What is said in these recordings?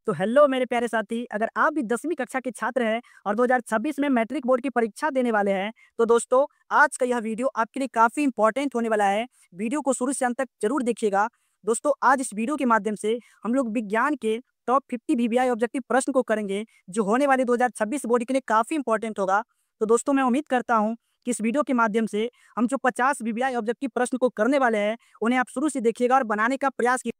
तो हेलो मेरे प्यारे साथी, अगर आप भी 10वीं कक्षा के छात्र हैं और 2026 में मैट्रिक बोर्ड की परीक्षा देने वाले हैं, तो दोस्तों आज का यह वीडियो आपके लिए काफ़ी इंपॉर्टेंट होने वाला है। वीडियो को शुरू से अंत तक जरूर देखिएगा। दोस्तों आज इस वीडियो के माध्यम से हम लोग विज्ञान के टॉप 50 वीवीआई ऑब्जेक्टिव प्रश्न को करेंगे, जो होने वाले 2026 बोर्ड के लिए काफ़ी इंपॉर्टेंट होगा। तो दोस्तों मैं उम्मीद करता हूँ कि इस वीडियो के माध्यम से हम जो 50 वीवीआई ऑब्जेक्टिव प्रश्न को करने वाले हैं, उन्हें आप शुरू से देखिएगा और बनाने का प्रयास कीजिएगा।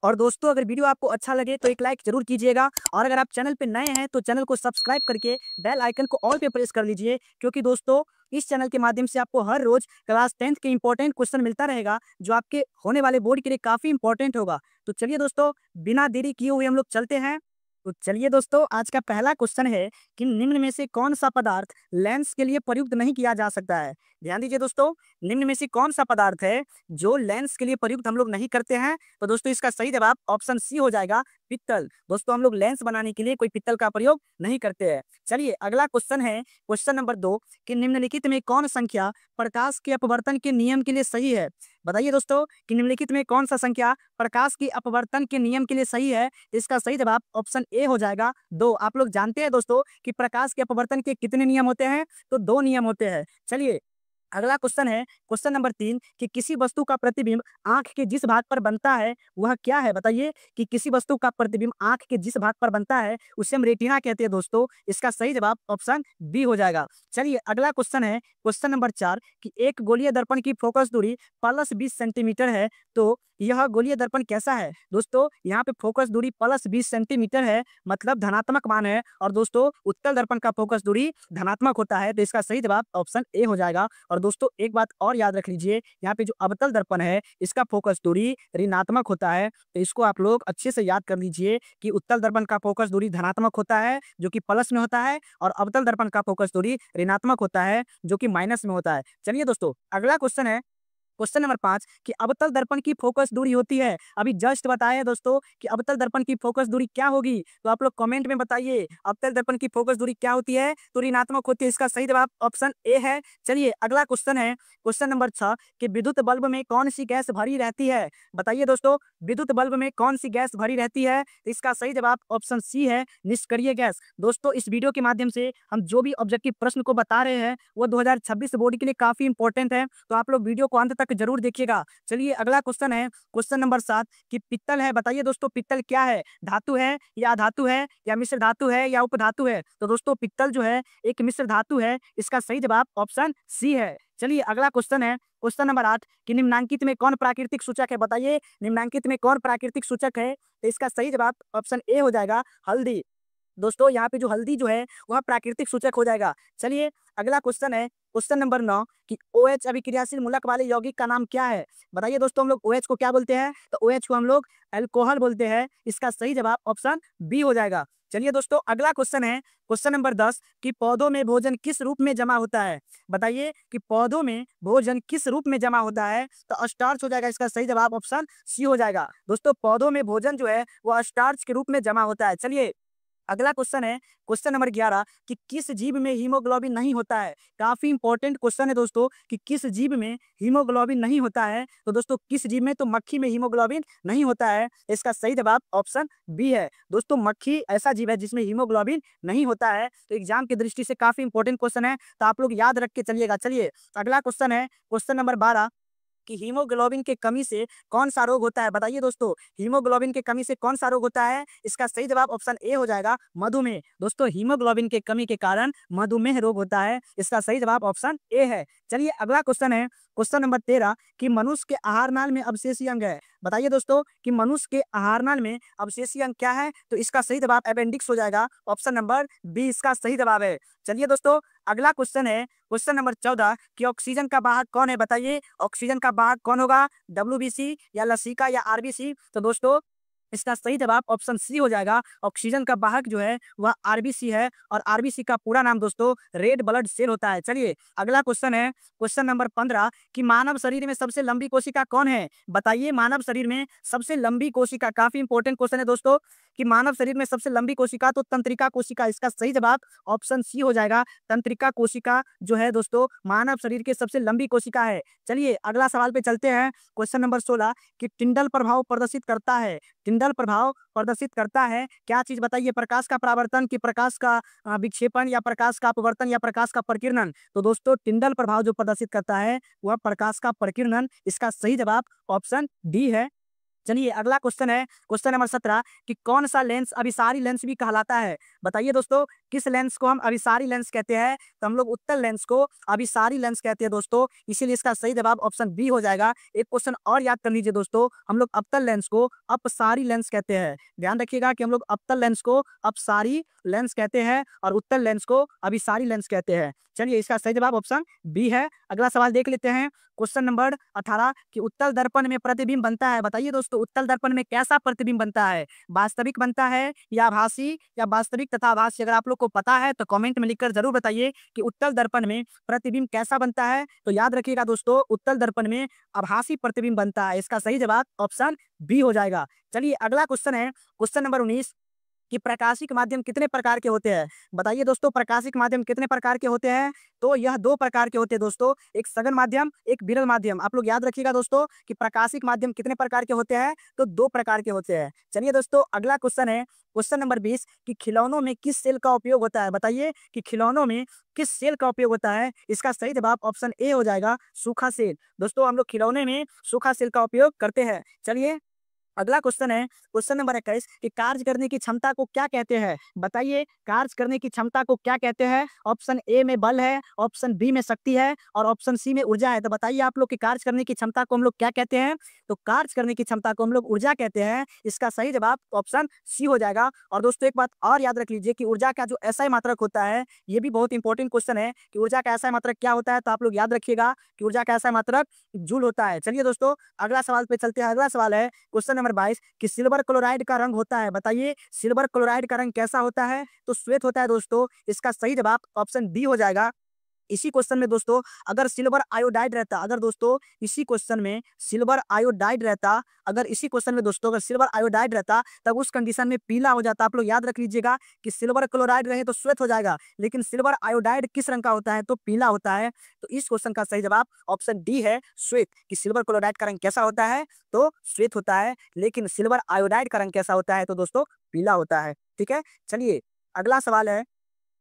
और दोस्तों अगर वीडियो आपको अच्छा लगे तो एक लाइक जरूर कीजिएगा, और अगर आप चैनल पे नए हैं तो चैनल को सब्सक्राइब करके बेल आइकन को ऑल पे प्रेस कर लीजिए, क्योंकि दोस्तों इस चैनल के माध्यम से आपको हर रोज क्लास 10th के इंपॉर्टेंट क्वेश्चन मिलता रहेगा, जो आपके होने वाले बोर्ड के लिए काफी इंपॉर्टेंट होगा। तो चलिए दोस्तों बिना देरी किए हुए हम लोग चलते हैं। तो चलिए दोस्तों आज का पहला क्वेश्चन है कि निम्न में से कौन सा पदार्थ लेंस के लिए प्रयुक्त नहीं किया जा सकता है। ध्यान दीजिए दोस्तों, निम्न में से कौन सा पदार्थ है जो लेंस के लिए प्रयुक्त हम लोग नहीं करते हैं। तो दोस्तों इसका सही जवाब ऑप्शन सी हो जाएगा, पित्तल। दोस्तों हम लोग लेंस बनाने के लिए कोई पित्तल का प्रयोग नहीं करते हैं। चलिए अगला क्वेश्चन है, क्वेश्चन नंबर 2 कि निम्नलिखित में कौन संख्या प्रकाश के अपवर्तन के नियम के लिए सही है। बताइए दोस्तों कि निम्नलिखित में कौन सा संख्या प्रकाश की अपवर्तन के नियम के लिए सही है। इसका सही जवाब ऑप्शन ए हो जाएगा 2। आप लोग जानते हैं दोस्तों कि प्रकाश के अपवर्तन के कितने नियम होते हैं, तो 2 नियम होते हैं। चलिए अगला क्वेश्चन है, क्वेश्चन नंबर 3 कि किसी वस्तु का प्रतिबिंब आंख के जिस भाग पर बनता है वह क्या है। बताइए कि किसी वस्तु का प्रतिबिंब आंख के जिस भाग पर बनता है उसे हम रेटिना कहते हैं। दोस्तों इसका सही जवाब ऑप्शन बी हो जाएगा। चलिए अगला क्वेश्चन है, क्वेश्चन नंबर 4 कि एक गोलीय दर्पण की फोकस दूरी प्लस 20 सेंटीमीटर है, तो यह गोलीय दर्पण कैसा है। दोस्तों यहाँ पे फोकस दूरी प्लस 20 सेंटीमीटर है, मतलब धनात्मक मान है। और दोस्तों उत्तल दर्पण का फोकस दूरी धनात्मक होता है, तो इसका सही जवाब ऑप्शन ए हो जाएगा। और दोस्तों एक बात और याद रख लीजिए, यहाँ पे जो अवतल दर्पण है इसका फोकस दूरी ऋणात्मक होता है, तो इसको आप लोग अच्छे से याद कर लीजिए कि उत्तल दर्पण का फोकस दूरी धनात्मक होता है जो कि प्लस में होता है, और अवतल दर्पण का फोकस दूरी ऋणात्मक होता है जो कि माइनस में होता है। चलिए दोस्तों अगला क्वेश्चन है, क्वेश्चन नंबर 5 कि अवतल दर्पण की फोकस दूरी होती है। अभी जस्ट बताया दोस्तों कि अवतल दर्पण की फोकस दूरी क्या होगी, तो आप लोग कमेंट में बताइए अवतल दर्पण की फोकस दूरी क्या होती है, तो ऋणात्मक होती है। इसका सही जवाब ऑप्शन ए है। चलिए अगला क्वेश्चन है, क्वेश्चन नंबर 6 कि विद्युत बल्ब में कौन सी गैस भरी रहती है। बताइए दोस्तों विद्युत बल्ब में कौन सी गैस भरी रहती है, तो इसका सही जवाब ऑप्शन सी है, निष्क्रिय गैस। दोस्तों इस वीडियो के माध्यम से हम जो भी ऑब्जेक्टिव प्रश्न को बता रहे हैं वो 2026 बोर्ड के लिए काफी इंपॉर्टेंट है, तो आप लोग वीडियो को अंत तक जरूर देखिएगा। चलिए अगला क्वेश्चन है, क्वेश्चन नंबर 7 कि पित्तल है। बताइए दोस्तों पित्तल क्या है, धातु है या अधातु है या मिश्र धातु है या उपधातु है। तो दोस्तों पित्तल जो है एक मिश्र धातु है, इसका सही जवाब ऑप्शन सी है। चलिए अगला क्वेश्चन है, क्वेश्चन नंबर 8 कि निम्नांकित में कौन प्राकृतिक सूचक है। बताइए निम्नांकित में कौन प्राकृतिक सूचक है, तो इसका सही जवाब ऑप्शन ए हो जाएगा, हल्दी। दोस्तों यहाँ पे जो हल्दी जो है वह प्राकृतिक सूचक हो जाएगा। चलिए अगला क्वेश्चन है, क्वेश्चन नंबर 9 कि OH अभिक्रियाशील मूलक वाले यौगिक का नाम क्या है। बताइए दोस्तों हम लोग OH को क्या बोलते हैं, तो OH को हम लोग अल्कोहल बोलते हैं। इसका सही जवाब ऑप्शन बी हो जाएगा। चलिए दोस्तों अगला क्वेश्चन है, क्वेश्चन नंबर 10 कि पौधों में भोजन किस रूप में जमा होता है। बताइए कि पौधों में भोजन किस रूप में जमा होता है, तो स्टार्च हो जाएगा। इसका सही जवाब ऑप्शन सी हो जाएगा। दोस्तों पौधों में भोजन जो है वो स्टार्च के रूप में जमा होता है। चलिए अगला क्वेश्चन है, क्वेश्चन नंबर 11 कि किस जीव में हीमोग्लोबिन नहीं होता है। काफी इंपॉर्टेंट क्वेश्चन है दोस्तों कि किस जीव में हीमोग्लोबिन नहीं होता है। तो दोस्तों किस जीव में, तो मक्खी में हीमोग्लोबिन नहीं होता है। इसका सही जवाब ऑप्शन बी है। दोस्तों मक्खी ऐसा जीव है जिसमें हीमोग्लोबिन नहीं होता है, तो एग्जाम की दृष्टि से काफी इंपॉर्टेंट क्वेश्चन है, तो आप लोग याद रख के चलिएगा। चलिए अगला क्वेश्चन है, क्वेश्चन नंबर 12 कि हीमोग्लोबिन के कमी से कौन सा रोग होता है। बताइए दोस्तों हीमोग्लोबिन के कमी से कौन सा रोग होता है। इसका सही जवाब ऑप्शन ए हो जाएगा, मधुमेह। दोस्तों हीमोग्लोबिन के कमी के कारण मधुमेह रोग होता है। इसका सही जवाब ऑप्शन ए है। चलिए अगला क्वेश्चन है, क्वेश्चन नंबर 13 कि मनुष्य के आहार नाल में अवशेषीय अंग है। बताइए दोस्तों कि मनुष्य के आहार नाल में अवशेषीय अंग क्या है, तो इसका सही जवाब अपेंडिक्स हो जाएगा। ऑप्शन नंबर बी इसका सही जवाब है। चलिए दोस्तों अगला क्वेश्चन है, क्वेश्चन नंबर 14 कि ऑक्सीजन का वाहक कौन है। बताइए ऑक्सीजन का वाहक कौन होगा, WBC या लसिका या RBC। तो दोस्तों इसका सही जवाब ऑप्शन सी हो जाएगा। ऑक्सीजन का वाहक जो है वह RBC है, और RBC का पूरा नाम दोस्तों रेड ब्लड सेल होता है। चलिए अगला क्वेश्चन है, क्वेश्चन नंबर 15 कि मानव शरीर में सबसे लंबी कोशिका कौन है। बताइए मानव शरीर में सबसे लंबी कोशिका, काफी इंपॉर्टेंट क्वेश्चन है दोस्तों कि मानव शरीर में सबसे लंबी कोशिका तो तंत्रिका कोशिका। इसका सही जवाब ऑप्शन सी हो जाएगा। तंत्रिका कोशिका जो है दोस्तों मानव शरीर की सबसे लंबी कोशिका है। चलिए अगला सवाल पे चलते हैं। क्वेश्चन नंबर 16 कि टिंडल प्रभाव प्रदर्शित करता है। टिंडल प्रभाव प्रदर्शित करता है क्या चीज बताइए? प्रकाश का परावर्तन कि प्रकाश का विक्षेपण या प्रकाश का अपवर्तन या प्रकाश का प्रकीर्णन? तो दोस्तों टिंडल प्रभाव जो प्रदर्शित करता है वह प्रकाश का प्रकीर्णन। इसका सही जवाब ऑप्शन डी है। चलिए अगला क्वेश्चन है क्वेश्चन नंबर 17 कि कौन सा लेंस अभिसारी लेंस भी कहलाता है? बताइए दोस्तों किस लेंस को हम अभिसारी लेंस कहते हैं? तो हम लोग उत्तल लेंस को अभिसारी लेंस कहते हैं दोस्तों। इसीलिए इसका सही जवाब ऑप्शन बी हो जाएगा। एक क्वेश्चन और याद कर लीजिए दोस्तों, हम लोग अवतल लेंस को अपसारी लेंस कहते हैं। ध्यान रखिएगा कि हम लोग अवतल लेंस को अपसारी लेंस कहते हैं और उत्तल लेंस को अभिसारी लेंस कहते हैं। चलिए इसका सही जवाब ऑप्शन बी है। अगला सवाल देख लेते हैं क्वेश्चन नंबर 18 कि उत्तल दर्पण में प्रतिबिंब बनता है। बताइए दोस्तों उत्तल दर्पण में कैसा प्रतिबिंब बनता है? वास्तविक बनता है या आभासी या वास्तविक तथा आभासी? अगर आप लोग को पता है तो कमेंट में लिखकर जरूर बताइए कि उत्तल दर्पण में प्रतिबिंब कैसा बनता है। तो याद रखिएगा दोस्तों उत्तल दर्पण में आभासी प्रतिबिंब बनता है। इसका सही जवाब ऑप्शन बी हो जाएगा। चलिए अगला क्वेश्चन है क्वेश्चन नंबर 19 कि प्रकाशिक माध्यम कितने प्रकार के होते हैं? बताइए दोस्तों प्रकाशिक माध्यम कितने प्रकार के होते हैं? तो यह दो प्रकार के होते हैं दोस्तों, एक सघन माध्यम एक विरल माध्यम। आप लोग याद रखिएगा दोस्तों कि प्रकाशिक माध्यम कितने प्रकार के होते हैं? तो दो प्रकार के होते हैं। चलिए दोस्तों अगला क्वेश्चन है क्वेश्चन नंबर 20 कि खिलौनों में किस सेल का उपयोग होता है? बताइए कि खिलौनों में किस सेल का उपयोग होता है? इसका सही जवाब ऑप्शन ए हो जाएगा, सूखा सेल। दोस्तों हम लोग खिलौने में सूखा सेल का उपयोग करते हैं। चलिए अगला क्वेश्चन है क्वेश्चन नंबर 21 कि कार्य करने की क्षमता को क्या कहते हैं? बताइए कार्य करने की क्षमता को क्या कहते हैं? ऑप्शन ए में बल है, ऑप्शन बी में शक्ति है और ऑप्शन सी में ऊर्जा है। तो बताइए आप लोग कि कार्य करने की क्षमता को हम लोग क्या कहते हैं? तो कार्य करने की क्षमता को हम लोग ऊर्जा कहते हैं। इसका सही जवाब ऑप्शन सी हो जाएगा। और दोस्तों एक बात और याद रख लीजिए कि ऊर्जा का जो एसआई मात्रक होता है, ये भी बहुत इंपॉर्टेंट क्वेश्चन है कि ऊर्जा का एसआई मात्रक क्या होता है। तो आप लोग याद रखिएगा कि ऊर्जा का एसआई मात्रक जूल होता है। चलिए दोस्तों अगला सवाल पे चलते हैं। अगला सवाल है क्वेश्चन नंबर 22 कि सिल्वर क्लोराइड का रंग होता है। बताइए सिल्वर क्लोराइड का रंग कैसा होता है? तो श्वेत होता है दोस्तों। इसका सही जवाब ऑप्शन डी हो जाएगा। इसी क्वेश्चन में दोस्तों अगर सिल्वर आयोडाइड रहता, अगर दोस्तों इसी क्वेश्चन में सिल्वर आयोडाइड रहता, अगर इसी क्वेश्चन में दोस्तों अगर सिल्वर आयोडाइड रहता तब उस कंडीशन में पीला हो जाता। आप लोग याद रख लीजिएगा कि सिल्वर क्लोराइड रहे तो श्वेत हो जाएगा, लेकिन सिल्वर आयोडाइड किस रंग का होता है? तो पीला होता है। तो इस क्वेश्चन का सही जवाब ऑप्शन डी है, श्वेत। कि सिल्वर क्लोराइड का रंग कैसा होता है? तो श्वेत होता है, लेकिन सिल्वर आयोडाइड का रंग कैसा होता है? तो दोस्तों पीला होता है। ठीक है, चलिए अगला सवाल है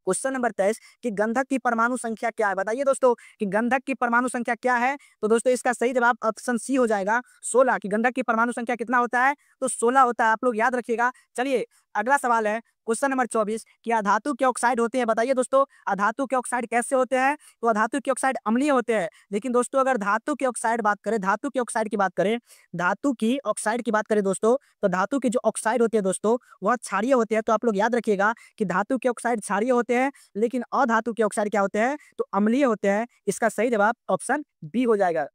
क्वेश्चन नंबर 23 कि गंधक की परमाणु संख्या क्या है? बताइए दोस्तों कि गंधक की परमाणु संख्या क्या है? तो दोस्तों इसका सही जवाब ऑप्शन सी हो जाएगा, 16। कि गंधक की परमाणु संख्या कितना होता है? तो 16 होता है। आप लोग याद रखिएगा। चलिए अगला सवाल है क्वेश्चन नंबर 24 कि अधातु के ऑक्साइड होते हैं। बताइए दोस्तों अधातु के ऑक्साइड कैसे होते हैं? तो अधातु के ऑक्साइड अम्लीय होते हैं। लेकिन दोस्तों अगर धातु के ऑक्साइड बात करें, धातु के ऑक्साइड की बात करें, धातु की ऑक्साइड की बात करें दोस्तों, तो धातु की जो ऑक्साइड होती है दोस्तों वह क्षारीय होते हैं। तो आप लोग याद रखिएगा कि धातु के ऑक्साइड क्षारीय होते हैं, लेकिन अधातु के ऑक्साइड क्या होते हैं? तो अम्लीय होते हैं। इसका सही जवाब ऑप्शन बी हो जाएगा।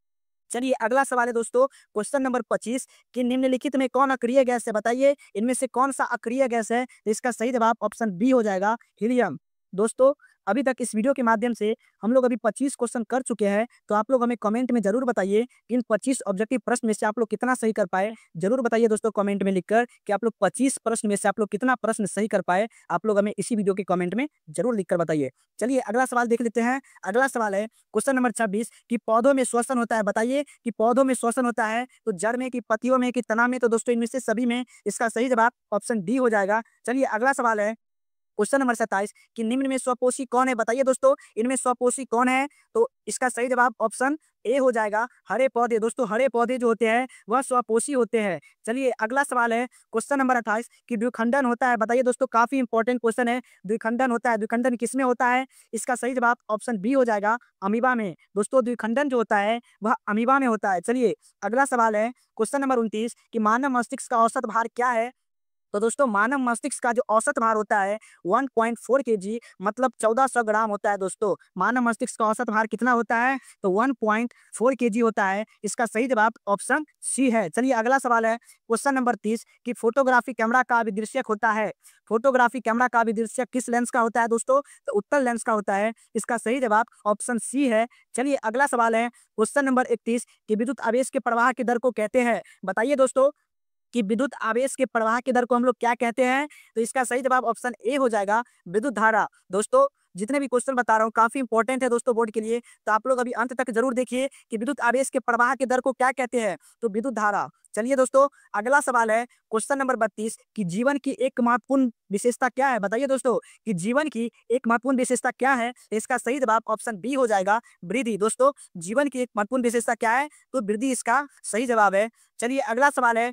चलिए अगला सवाल है दोस्तों क्वेश्चन नंबर 25 कि निम्नलिखित में कौन अक्रिय गैस है? बताइए इनमें से कौन सा अक्रिय गैस है? तो इसका सही जवाब ऑप्शन बी हो जाएगा, हीलियम। दोस्तों अभी तक इस वीडियो के माध्यम से हम लोग अभी 25 क्वेश्चन कर चुके हैं। तो आप लोग हमें कमेंट में जरूर बताइए कि इन 25 ऑब्जेक्टिव प्रश्न में से आप लोग कितना सही कर पाए। जरूर बताइए दोस्तों कमेंट में लिखकर कि आप लोग 25 प्रश्न में से आप लोग कितना प्रश्न सही कर पाए। आप लोग हमें इसी वीडियो के कमेंट में जरूर लिखकर बताइए। चलिए अगला सवाल देख लेते हैं। अगला सवाल है क्वेश्चन नंबर 26 कि पौधों में श्वसन होता है। बताइए कि पौधों में श्वसन होता है तो जड़ में, कि पत्तियों में, कि तना में? तो दोस्तों इनमें से सभी में। इसका सही जवाब ऑप्शन डी हो जाएगा। चलिए अगला सवाल है क्वेश्चन नंबर 27 कि निम्न में स्वपोषी कौन है? बताइए दोस्तों इनमें स्वपोषी कौन है? तो इसका सही जवाब ऑप्शन ए हो जाएगा, हरे पौधे। दोस्तों हरे पौधे जो होते हैं वह स्वपोषी होते हैं। चलिए अगला सवाल है क्वेश्चन नंबर 28 कि द्विखंडन होता है। बताइए दोस्तों काफी इंपॉर्टेंट क्वेश्चन है, द्विखंडन होता है, द्विखंडन किसमें होता है? इसका सही जवाब ऑप्शन बी हो जाएगा, अमीबा में। दोस्तों द्विखंडन जो होता है वह अमीबा में होता है। चलिए अगला सवाल है क्वेश्चन नंबर 29 कि मानव मस्तिष्क का औसत भार क्या है? तो दोस्तों मानव मस्तिष्क का जो औसत भार होता है 1.4 kg, मतलब 1400 ग्राम होता है। दोस्तों मानव मस्तिष्क का औसत भार कितना होता है? तो 1.4 kg होता है। इसका सही जवाब ऑप्शन सी है। चलिए अगला सवाल है क्वेश्चन नंबर 30 कि फोटोग्राफी कैमरा का अभिदृश्यक होता है। फोटोग्राफी कैमरा का अभिदृश्यक किस लेंस का होता है दोस्तों? तो उत्तल लेंस का होता है। इसका सही जवाब ऑप्शन सी है। चलिए अगला सवाल है क्वेश्चन नंबर 31 कि विद्युत आवेश के प्रवाह की दर को कहते हैं। बताइए दोस्तों कि विद्युत आवेश के प्रवाह की दर को हम लोग क्या कहते हैं? तो इसका सही जवाब ऑप्शन ए हो जाएगा, विद्युत धारा। दोस्तों जितने भी क्वेश्चन बता रहा हूँ काफी इंपॉर्टेंट है दोस्तों बोर्ड के लिए, तो आप लोग अभी अंत तक जरूर देखिए कि विद्युत आवेश के प्रवाह की दर को क्या कहते हैं? तो विद्युत धारा। चलिए दोस्तों अगला सवाल है क्वेश्चन नंबर 32 कि जीवन की एक महत्वपूर्ण विशेषता क्या है? बताइए दोस्तों कि जीवन की एक महत्वपूर्ण विशेषता क्या है? तो इसका सही जवाब ऑप्शन बी हो जाएगा, वृद्धि। दोस्तों जीवन की एक महत्वपूर्ण विशेषता क्या है? तो वृद्धि इसका सही जवाब है। चलिए अगला सवाल है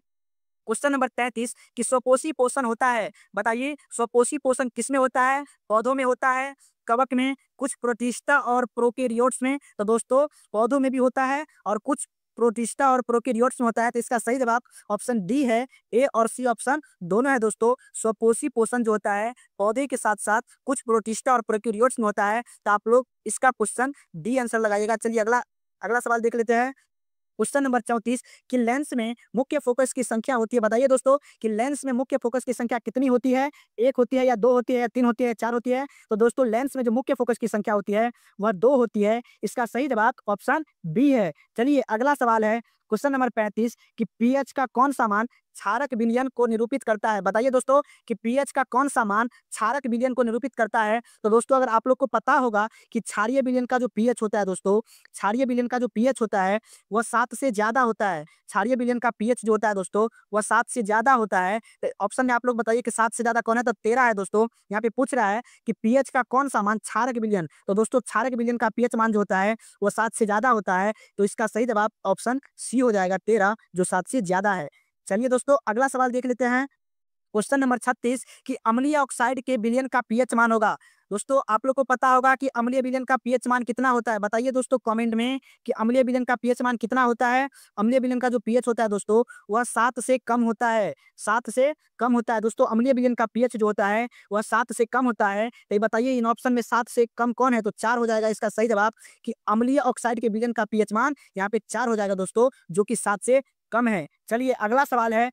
क्वेश्चन नंबर 33 कि स्वपोषी पोषण होता है। बताइए स्वपोषी पोषण किसमें होता है? पौधों में होता है, कवक में, कुछ प्रोटिस्टा और प्रोकैरियोट्स में। तो दोस्तों पौधों में भी होता है और कुछ प्रोटिस्टा और प्रोकैरियोट्स में होता है। तो इसका सही जवाब ऑप्शन डी है, ए और सी ऑप्शन दोनों है। दोस्तों स्वपोषी पोषण जो होता है पौधे के साथ साथ कुछ प्रोटिस्टा और प्रोकैरियोट्स में होता है। तो आप लोग इसका क्वेश्चन डी आंसर लगाइएगा। चलिए अगला अगला सवाल देख लेते हैं क्वेश्चन नंबर 34 कि लेंस में मुख्य फोकस की संख्या होती है। बताइए दोस्तों कि लेंस में मुख्य फोकस की संख्या कितनी होती है? एक होती है या दो होती है या तीन होती है या चार होती है? तो दोस्तों लेंस में जो मुख्य फोकस की संख्या होती है वह दो होती है। इसका सही जवाब ऑप्शन बी है। चलिए अगला सवाल है क्वेश्चन नंबर 35 कि पीएच का कौन सा मान क्षारक विलयन को निरूपित करता है? बताइए दोस्तों कि पीएच का कौन सा मान क्षारक विलयन को निरूपित करता है? तो दोस्तों अगर आप लोग को पता होगा कि क्षारीय विलयन का जो पीएच होता है, दोस्तों क्षारीय विलयन का जो पीएच होता है वह 7 से ज्यादा होता है। क्षारीय विलयन का पीएच जो होता है दोस्तों वह 7 से ज्यादा होता है। तो ऑप्शन में आप लोग बताइए कि 7 से ज्यादा कौन है? तो 13 है। दोस्तों यहाँ पे पूछ रहा है कि पीएच का कौन सा मान क्षारक विलयन, तो दोस्तों क्षारक विलयन का पीएच मान जो होता है वह 7 से ज्यादा होता है। तो इसका सही जवाब ऑप्शन सी हो जाएगा, 13, जो 7 से ज्यादा है। चलिए दोस्तों अगला सवाल देख लेते हैं क्वेश्चन नंबर 36 कि अम्लीय ऑक्साइड के विलयन का पीएच मान होगा। दोस्तों आप लोग को पता होगा कि अम्लीय विलयन का पीएच मान कितना होता है? बताइए दोस्तों कमेंट में कि अम्लीय विलयन का पीएच मान कितना होता है? अम्लीय विलयन का जो पीएच होता है दोस्तों वह 7 से कम होता है। 7 से कम होता है। दोस्तों अम्लीय विलयन का पीएच जो होता है वह 7 से कम होता है। तो ये बताइए इन ऑप्शन में 7 से कम कौन है? तो 4 हो जाएगा इसका सही जवाब कि अम्लीय ऑक्साइड के विलयन का पीएच मान यहाँ पे 4 हो जाएगा दोस्तों, जो कि 7 से कम है। चलिए अगला सवाल है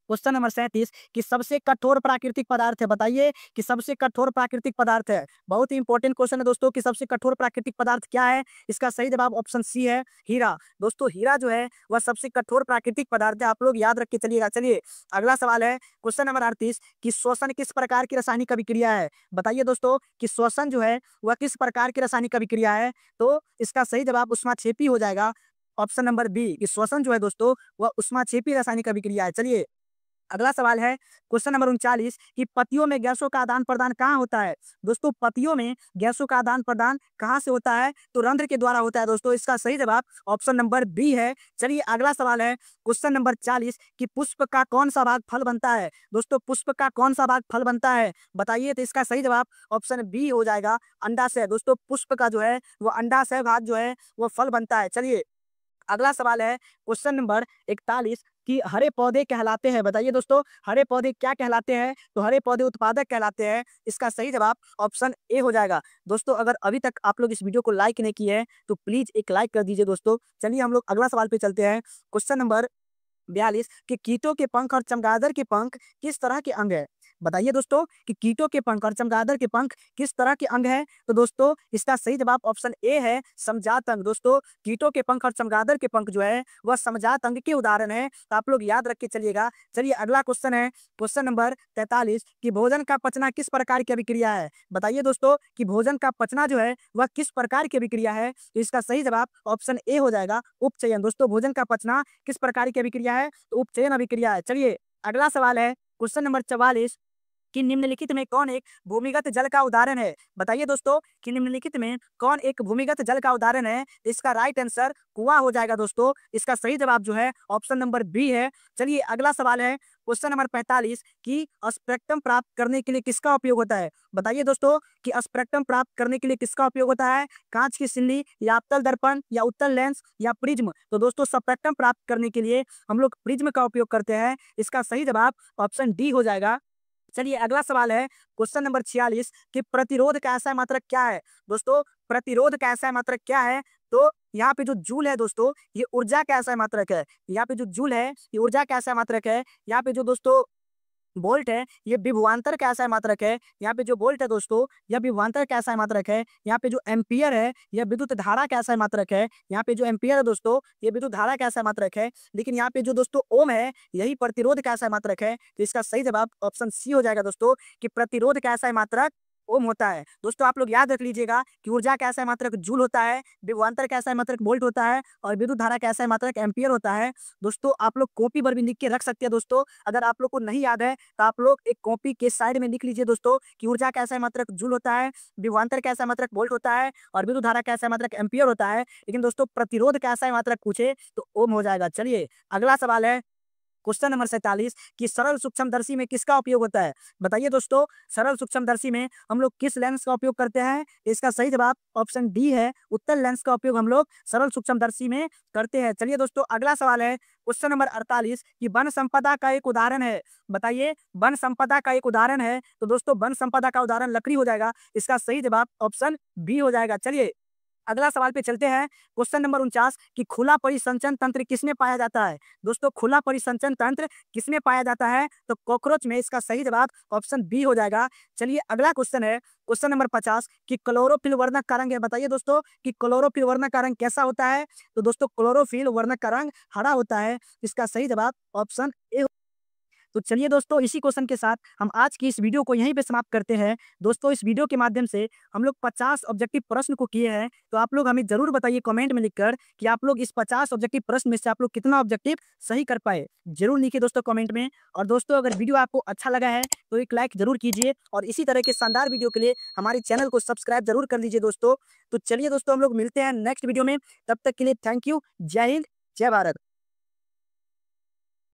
क्वेश्चन नंबर 37 कि सबसे कठोर प्राकृतिक पदार्थ है। बताइए कि सबसे कठोर प्राकृतिक पदार्थ है। बहुत ही इंपॉर्टेंट क्वेश्चन है दोस्तों कि सबसे कठोर प्राकृतिक पदार्थ क्या है? इसका सही जवाब ऑप्शन सी है, हीरा। दोस्तों हीरा जो है वह सबसे कठोर प्राकृतिक पदार्थ है, आप लोग याद रख के चलिएगा। चलिए अगला सवाल है क्वेश्चन नंबर 38 कि श्वसन किस प्रकार की रासायनिक अभिक्रिया है? बताइए दोस्तों कि श्वसन जो है वह किस प्रकार की रासायनिक अभिक्रिया है? तो इसका सही जवाब ऊष्माक्षेपी हो जाएगा, ऑप्शन नंबर बी कि श्वसन जो है दोस्तों वह ऊष्माक्षेपी रासायनिक अभिक्रिया है। चलिए अगला सवाल है क्वेश्चन नंबर 39 कि पतियों में गैसों का आदान प्रदान कहाँ होता है? दोस्तों पतियों में गैसों का आदान प्रदान कहाँ से होता है? तो रंध्र के द्वारा होता है। दोस्तों इसका सही जवाब ऑप्शन नंबर बी है। चलिए अगला सवाल है क्वेश्चन नंबर 40 कि पुष्प का कौन सा भाग फल बनता है? दोस्तों पुष्प का कौन सा भाग फल बनता है? बताइए। तो इसका सही जवाब ऑप्शन बी हो जाएगा, अंडाशय। दोस्तों पुष्प का जो है वो अंडाशय भाग जो है वो फल बनता है। चलिए अगला सवाल है क्वेश्चन नंबर 41 कि हरे पौधे कहलाते हैं। बताइए दोस्तों हरे पौधे क्या कहलाते हैं? तो हरे पौधे उत्पादक कहलाते हैं। इसका सही जवाब ऑप्शन ए हो जाएगा। दोस्तों अगर अभी तक आप लोग इस वीडियो को लाइक नहीं किए हैं तो प्लीज एक लाइक कर दीजिए दोस्तों। चलिए हम लोग अगला सवाल पे चलते हैं क्वेश्चन नंबर 42 कि कीटों के पंख और चमगादड़ के पंख किस तरह के अंग है? बताइए दोस्तों कि कीटों के पंख और चमगादड़ के पंख किस तरह के अंग है? तो दोस्तों इसका सही जवाब ऑप्शन ए है, समजात अंग। दोस्तों कीटों के पंख और चमगादड़ के पंख जो है वह समजात अंग के उदाहरण है। तो आप लोग याद रख के चलिएगा। चलिए अगला क्वेश्चन है क्वेश्चन नंबर 43 कि भोजन का पचना किस प्रकार की अभिक्रिया है? बताइए दोस्तों कि भोजन का पचना जो है वह किस प्रकार की अभिक्रिया है? तो इसका सही जवाब ऑप्शन ए हो जाएगा, उपचयन। दोस्तों भोजन का पचना किस प्रकार की अभिक्रिया है? तो उपचयन अभिक्रिया है। चलिए अगला सवाल है क्वेश्चन नंबर 44 कि निम्नलिखित में कौन एक भूमिगत जल का उदाहरण है? बताइए दोस्तों कि निम्नलिखित में कौन एक भूमिगत जल का उदाहरण है? इसका राइट आंसर कुआं हो जाएगा। दोस्तों इसका सही जवाब जो है ऑप्शन नंबर बी है। चलिए अगला सवाल है क्वेश्चन नंबर 45 कि स्पेक्ट्रम प्राप्त करने के लिए किसका उपयोग होता है? बताइए दोस्तों कि स्पेक्ट्रम प्राप्त करने के लिए किसका उपयोग होता है? कांच की सिल्ली या अवतल दर्पण या उत्तल लेंस या प्रिज्म? तो दोस्तों स्पेक्ट्रम प्राप्त करने के लिए हम लोग प्रिज्म का उपयोग करते हैं। इसका सही जवाब ऑप्शन डी हो जाएगा। चलिए अगला सवाल है क्वेश्चन नंबर 46 कि प्रतिरोध का ऐसा मात्रक क्या है? दोस्तों प्रतिरोध का ऐसा मात्रक क्या है? तो यहाँ पे जो जूल है दोस्तों ये ऊर्जा का ऐसा मात्रक है। यहाँ पे जो जूल है ये ऊर्जा का ऐसा मात्रक है। यहाँ पे जो दोस्तों बोल्ट है ये विभवांतर का ऐसा मात्रक है। यहाँ पे जो बोल्ट है दोस्तों यह विभवांतर का ऐसा मात्रक है। यहाँ पे जो एम्पियर है यह विद्युत धारा का ऐसा मात्रक है। यहाँ पे जो एम्पियर है दोस्तों ये विद्युत धारा का ऐसा मात्रक है। लेकिन यहाँ पे जो दोस्तों ओम है यही प्रतिरोध का ऐसा मात्रक है। तो इसका सही जवाब ऑप्शन सी हो जाएगा दोस्तों कि प्रतिरोध का ऐसा मात्रक ओम होता है। दोस्तों आप लोग याद रख लीजिएगा कि ऊर्जा का ऐसा मात्रक जूल होता है, विभवांतर का ऐसा मात्रक वोल्ट होता है और विद्युत धारा का ऐसा मात्रक एम्पियर होता है। दोस्तों आप लोग कॉपी पर भी लिख के रख सकते हैं। दोस्तों अगर आप लोग को नहीं याद है तो आप लोग एक कॉपी के साइड में लिख लीजिए दोस्तों कि ऊर्जा का ऐसा मात्रक जूल होता है, विभवांतर का ऐसा मात्रक वोल्ट होता है और विद्युत धारा का ऐसा मात्रक एम्पियर होता है। लेकिन दोस्तों प्रतिरोध का ऐसा मात्रक पूछे तो ओम हो जाएगा। चलिए अगला सवाल है क्वेश्चन नंबर 47 कि सरल सूक्ष्मदर्शी में किसका उपयोग होता है। बताइए दोस्तों सरल सूक्ष्मदर्शी में हम लोग किस लेंस का उपयोग करते हैं। इसका सही जवाब ऑप्शन डी है, उत्तल लेंस का उपयोग हम लोग सरल सूक्ष्मदर्शी में करते हैं। चलिए दोस्तों अगला सवाल है क्वेश्चन नंबर 48 कि वन संपदा का एक उदाहरण है। बताइए वन संपदा का एक उदाहरण है तो दोस्तों वन संपदा का उदाहरण लकड़ी हो जाएगा। इसका सही जवाब ऑप्शन बी हो जाएगा। चलिए अगला सवाल पे चलते हैं क्वेश्चन नंबर 49 कि खुला परिसंचन तंत्र किसमें पाया जाता है। दोस्तों खुला परिसंचन तंत्र किसमें पाया जाता है तो कॉकरोच में। इसका सही जवाब ऑप्शन बी हो जाएगा। चलिए अगला क्वेश्चन है क्वेश्चन नंबर 50 कि क्लोरोफिल वर्णक का रंग है। बताइए दोस्तों कि क्लोरोफिल वर्णक का रंग कैसा होता है तो दोस्तों क्लोरोफिल वर्णक का रंग हरा होता है। इसका सही जवाब ऑप्शन ए। तो चलिए दोस्तों इसी क्वेश्चन के साथ हम आज की इस वीडियो को यहीं पे समाप्त करते हैं। दोस्तों इस वीडियो के माध्यम से हम लोग 50 ऑब्जेक्टिव प्रश्न को किए हैं। तो आप लोग हमें जरूर बताइए कमेंट में लिखकर कि आप लोग इस 50 ऑब्जेक्टिव प्रश्न में से आप लोग कितना ऑब्जेक्टिव सही कर पाए। जरूर लिखिए दोस्तों कमेंट में। और दोस्तों अगर वीडियो आपको अच्छा लगा है तो एक लाइक जरूर कीजिए और इसी तरह के शानदार वीडियो के लिए हमारे चैनल को सब्सक्राइब जरूर कर लीजिए दोस्तों। तो चलिए दोस्तों हम लोग मिलते हैं नेक्स्ट वीडियो में। तब तक के लिए थैंक यू। जय हिंद, जय भारत।